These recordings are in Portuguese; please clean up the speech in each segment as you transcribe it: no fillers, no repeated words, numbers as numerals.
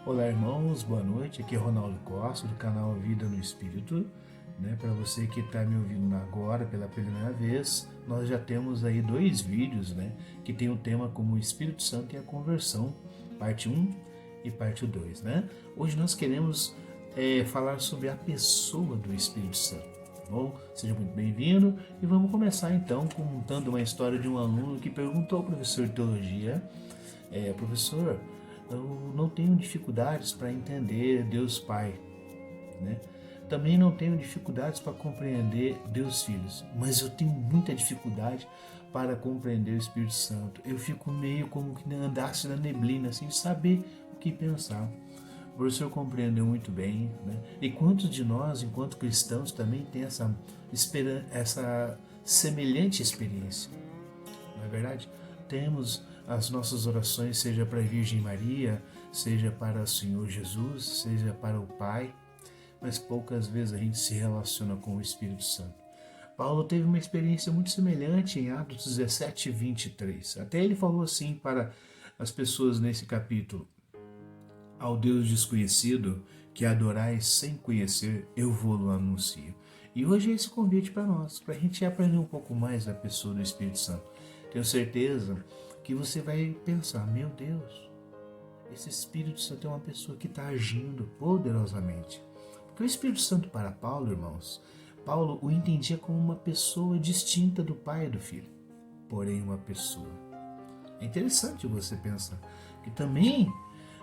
Olá, irmãos, boa noite. Aqui é Ronaldo Costa, do canal Vida no Espírito. Para você que está me ouvindo agora pela primeira vez, nós já temos aí 2 vídeos que tem o tema como o Espírito Santo e a Conversão, parte 1 e parte 2. Hoje nós queremos falar sobre a pessoa do Espírito Santo. Tá bom? Seja muito bem-vindo e vamos começar então contando uma história de um aluno que perguntou ao professor de teologia: professor, eu não tenho dificuldades para entender Deus Pai, Também não tenho dificuldades para compreender Deus Filho, mas eu tenho muita dificuldade para compreender o Espírito Santo. Eu fico meio como que andasse na neblina, sem saber o que pensar. O professor compreendeu muito bem, E quantos de nós, enquanto cristãos, também tem essa semelhante experiência? Não é verdade? Temos as nossas orações, seja para a Virgem Maria, seja para o Senhor Jesus, seja para o Pai, mas poucas vezes a gente se relaciona com o Espírito Santo. Paulo teve uma experiência muito semelhante em Atos 17, 23. Até ele falou assim para as pessoas nesse capítulo: ao Deus desconhecido que adorais sem conhecer, eu vou-lo anuncio. E hoje é esse convite para nós, para a gente aprender um pouco mais da pessoa do Espírito Santo. Tenho certeza que você vai pensar: meu Deus, esse Espírito Santo é uma pessoa que está agindo poderosamente. Porque o Espírito Santo para Paulo, irmãos, Paulo o entendia como uma pessoa distinta do Pai e do Filho, porém uma pessoa. É interessante você pensar que também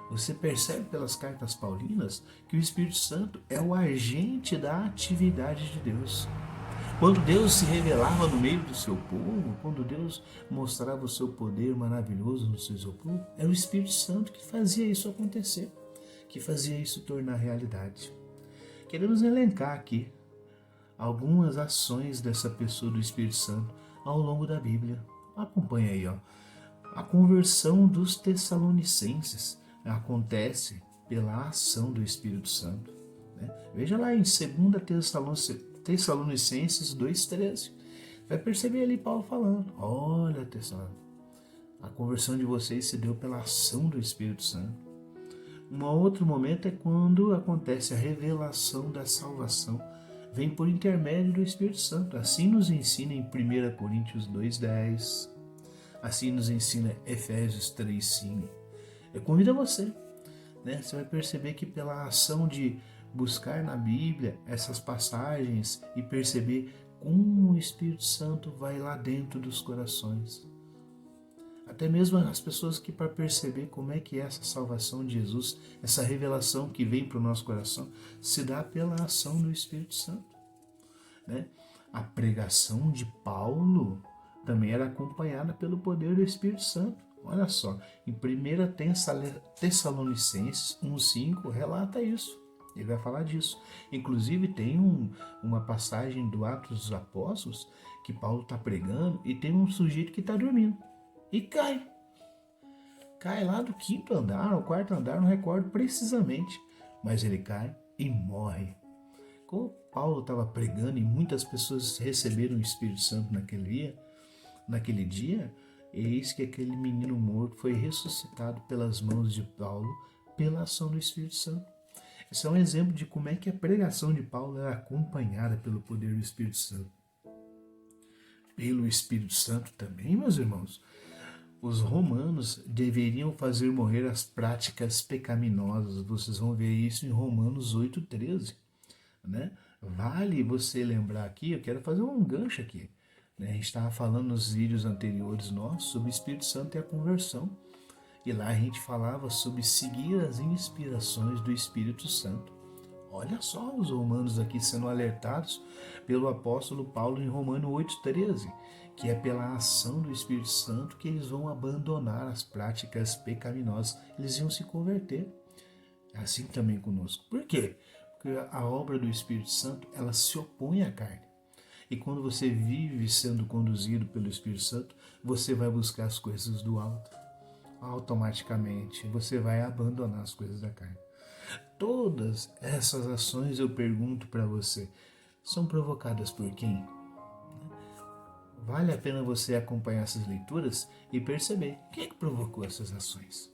você percebe pelas cartas paulinas que o Espírito Santo é o agente da atividade de Deus. Quando Deus se revelava no meio do seu povo, quando Deus mostrava o seu poder maravilhoso no seu povo, era o Espírito Santo que fazia isso acontecer, que fazia isso tornar realidade. Queremos elencar aqui algumas ações dessa pessoa do Espírito Santo ao longo da Bíblia. Acompanha aí, A conversão dos Tessalonicenses acontece pela ação do Espírito Santo. Veja lá em 2 Tessalonicenses 2,13. Vai perceber ali Paulo falando: olha, Tessalonicenses, a conversão de vocês se deu pela ação do Espírito Santo. Um outro momento é quando acontece a revelação da salvação. Vem por intermédio do Espírito Santo. Assim nos ensina em 1 Coríntios 2,10. Assim nos ensina Efésios 3,5. Eu convido a você. Você vai perceber que pela ação de buscar na Bíblia essas passagens e perceber como o Espírito Santo vai lá dentro dos corações. Até mesmo as pessoas que, para perceber como é que é essa salvação de Jesus, essa revelação que vem para o nosso coração, se dá pela ação do Espírito Santo. A pregação de Paulo também era acompanhada pelo poder do Espírito Santo. Olha só, em 1 Tessalonicenses 1,5 relata isso. Ele vai falar disso. Inclusive tem uma passagem do Atos dos Apóstolos que Paulo está pregando e tem um sujeito que está dormindo. E cai. Cai lá do 5º andar, ou 4º andar, não recordo precisamente. Mas ele cai e morre. Como Paulo estava pregando e muitas pessoas receberam o Espírito Santo naquele dia, eis que aquele menino morto foi ressuscitado pelas mãos de Paulo, pela ação do Espírito Santo. Esse é um exemplo de como é que a pregação de Paulo era acompanhada pelo poder do Espírito Santo. Pelo Espírito Santo também, meus irmãos, os romanos deveriam fazer morrer as práticas pecaminosas. Vocês vão ver isso em Romanos 8,13. Vale você lembrar aqui, eu quero fazer um gancho aqui. A gente estava falando nos vídeos anteriores nossos sobre o Espírito Santo e a conversão. E lá a gente falava sobre seguir as inspirações do Espírito Santo. Olha só os romanos aqui sendo alertados pelo apóstolo Paulo em Romanos 8,13, que é pela ação do Espírito Santo que eles vão abandonar as práticas pecaminosas, eles iam se converter. É assim também conosco. Por quê? Porque a obra do Espírito Santo, ela se opõe à carne. E quando você vive sendo conduzido pelo Espírito Santo, você vai buscar as coisas do alto. Automaticamente você vai abandonar as coisas da carne. Todas essas ações, eu pergunto para você, são provocadas por quem? Vale a pena você acompanhar essas leituras e perceber quem é que provocou essas ações.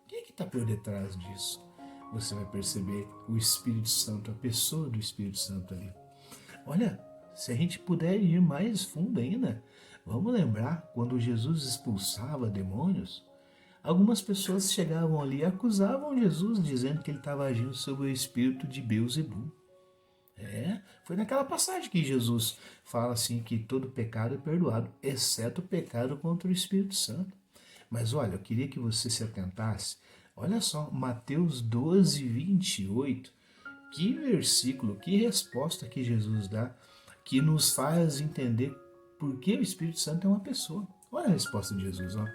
Quem é que está por detrás disso? você vai perceber o Espírito Santo, a pessoa do Espírito Santo ali. Olha, se a gente puder ir mais fundo ainda, vamos lembrar quando Jesus expulsava demônios, algumas pessoas chegavam ali e acusavam Jesus, dizendo que ele estava agindo sob o espírito de Beelzebul. Foi naquela passagem que Jesus fala assim que todo pecado é perdoado, exceto o pecado contra o Espírito Santo. Mas olha, eu queria que você se atentasse. Olha só, Mateus 12, 28. Que versículo, que resposta que Jesus dá, que nos faz entender por que o Espírito Santo é uma pessoa. Olha a resposta de Jesus, ó.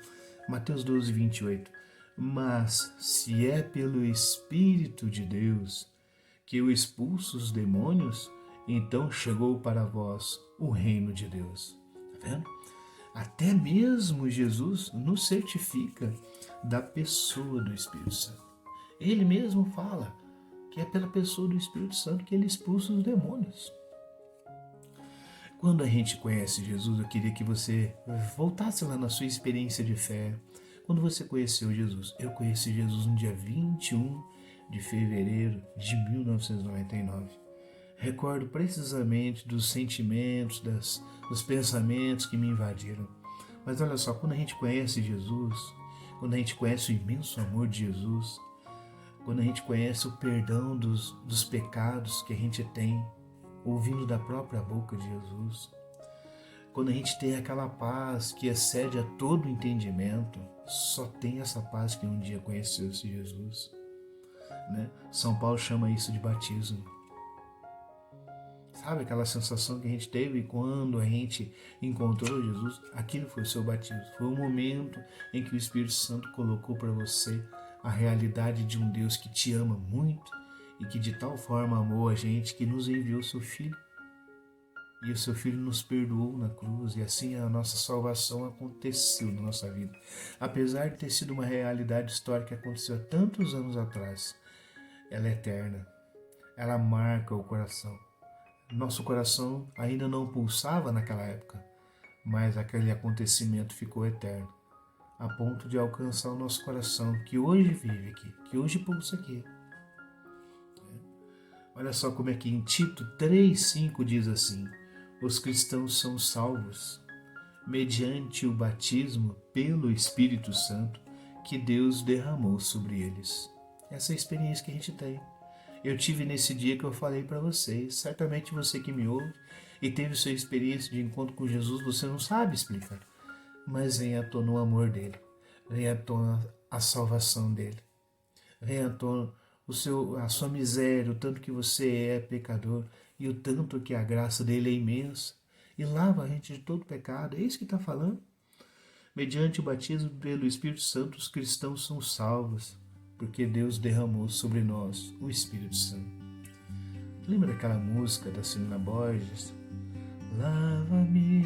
Mateus 12, 28. Mas se é pelo Espírito de Deus que eu expulso os demônios, então chegou para vós o reino de Deus. Tá vendo? Até mesmo Jesus nos certifica da pessoa do Espírito Santo. Ele mesmo fala que é pela pessoa do Espírito Santo que ele expulsa os demônios. Quando a gente conhece Jesus, eu queria que você voltasse lá na sua experiência de fé. Quando você conheceu Jesus, eu conheci Jesus no dia 21 de fevereiro de 1999. Recordo precisamente dos sentimentos, dos pensamentos que me invadiram. Mas olha só, quando a gente conhece Jesus, quando a gente conhece o imenso amor de Jesus, quando a gente conhece o perdão dos pecados que a gente tem, ouvindo da própria boca de Jesus, quando a gente tem aquela paz que excede a todo entendimento, só tem essa paz que um dia conheceu-se Jesus. Né? São Paulo chama isso de batismo. Sabe aquela sensação que a gente teve quando a gente encontrou Jesus? Aquilo foi o seu batismo. Foi o momento em que o Espírito Santo colocou para você a realidade de um Deus que te ama muito e que de tal forma amou a gente que nos enviou seu Filho. E o seu Filho nos perdoou na cruz, e assim a nossa salvação aconteceu na nossa vida. Apesar de ter sido uma realidade histórica que aconteceu há tantos anos atrás, ela é eterna, ela marca o coração. Nosso coração ainda não pulsava naquela época, mas aquele acontecimento ficou eterno, a ponto de alcançar o nosso coração, que hoje vive aqui, que hoje pulsa aqui. Olha só como é que em Tito 3,5 diz assim: os cristãos são salvos mediante o batismo pelo Espírito Santo que Deus derramou sobre eles. Essa é a experiência que a gente tem. Eu tive nesse dia que eu falei para vocês. Certamente você que me ouve e teve sua experiência de encontro com Jesus, você não sabe explicar. Mas vem à tona o amor dele. Vem à tona a salvação dele. Vem à tona a sua miséria, o tanto que você é pecador e o tanto que a graça dele é imensa. E lava a gente de todo pecado. É isso que está falando. Mediante o batismo pelo Espírito Santo, os cristãos são salvos, porque Deus derramou sobre nós o Espírito Santo. Lembra daquela música da Celina Borges? Lava-me,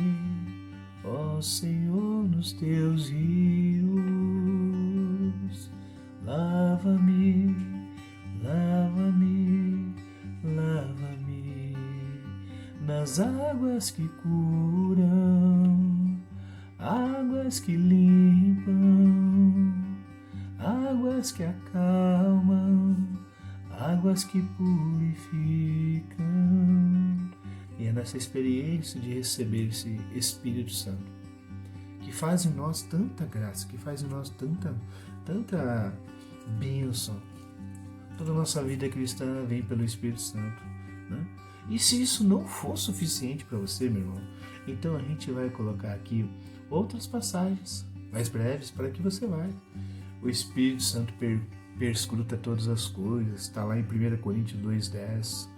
ó Senhor, nos teus rios. Lava-me, lava-me, lava-me nas águas que curam, águas que limpam, águas que acalmam, águas que purificam. E é nessa experiência de receber esse Espírito Santo que faz em nós tanta graça, que faz em nós tanta bênção. Toda a nossa vida cristã vem pelo Espírito Santo, né? E se isso não for suficiente para você, meu irmão, então a gente vai colocar aqui outras passagens mais breves para que você vai. O Espírito Santo perscruta todas as coisas, está lá em 1 Coríntios 2,10.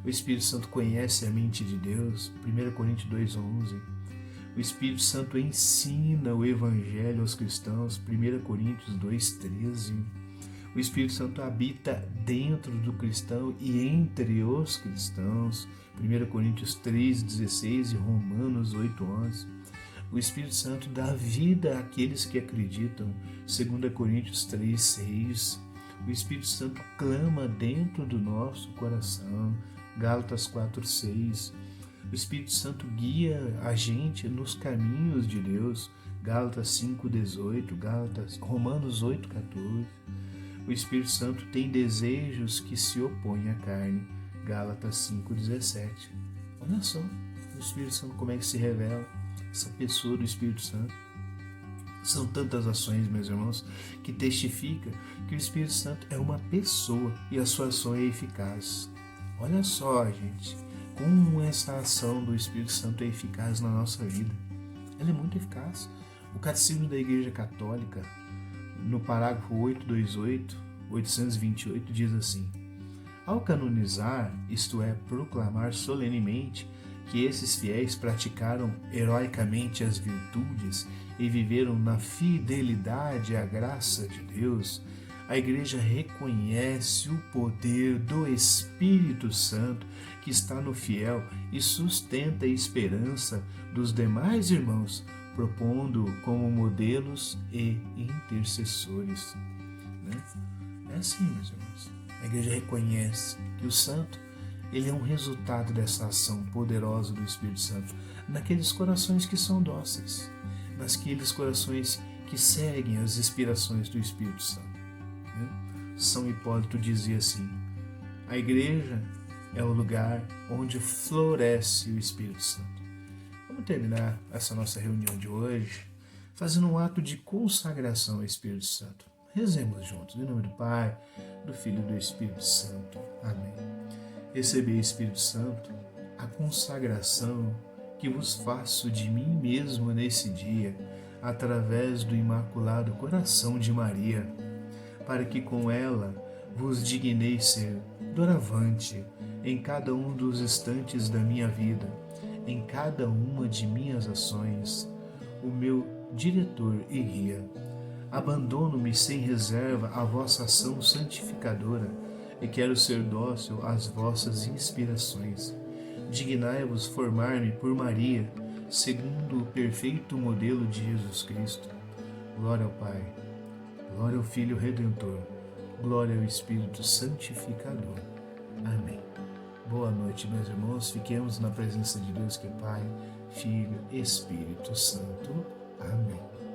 O Espírito Santo conhece a mente de Deus, 1 Coríntios 2,11. O Espírito Santo ensina o Evangelho aos cristãos, 1 Coríntios 2,13. O Espírito Santo habita dentro do cristão e entre os cristãos, 1 Coríntios 3,16 e Romanos 8,11. O Espírito Santo dá vida àqueles que acreditam, 2 Coríntios 3,6. O Espírito Santo clama dentro do nosso coração, Gálatas 4,6. O Espírito Santo guia a gente nos caminhos de Deus, Gálatas 5,18, Romanos 8,14. O Espírito Santo tem desejos que se opõem à carne. Gálatas 5,17. Olha só, o Espírito Santo como é que se revela, essa pessoa do Espírito Santo. São tantas ações, meus irmãos, que testificam que o Espírito Santo é uma pessoa e a sua ação é eficaz. Olha só, gente, como essa ação do Espírito Santo é eficaz na nossa vida. Ela é muito eficaz. O Catecismo da Igreja Católica, no parágrafo 828, diz assim: ao canonizar, isto é, proclamar solenemente que esses fiéis praticaram heroicamente as virtudes e viveram na fidelidade à graça de Deus, a Igreja reconhece o poder do Espírito Santo que está no fiel e sustenta a esperança dos demais irmãos, propondo como modelos e intercessores. É assim, meus irmãos. A Igreja reconhece que o Santo, ele é um resultado dessa ação poderosa do Espírito Santo naqueles corações que são dóceis, naqueles corações que seguem as inspirações do Espírito Santo. São Hipólito dizia assim: a Igreja é o lugar onde floresce o Espírito Santo. Vamos terminar essa nossa reunião de hoje fazendo um ato de consagração ao Espírito Santo. Rezemos juntos, em nome do Pai, do Filho e do Espírito Santo. Amém. Recebei, Espírito Santo, a consagração que vos faço de mim mesmo nesse dia, através do Imaculado Coração de Maria, para que com ela vos digneis ser doravante em cada um dos instantes da minha vida, em cada uma de minhas ações, o meu diretor e guia. Abandono-me sem reserva à vossa ação santificadora e quero ser dócil às vossas inspirações. Dignai-vos formar-me por Maria, segundo o perfeito modelo de Jesus Cristo. Glória ao Pai, glória ao Filho Redentor, glória ao Espírito Santificador. Amém. Boa noite, meus irmãos. Fiquemos na presença de Deus que é Pai, Filho e Espírito Santo. Amém.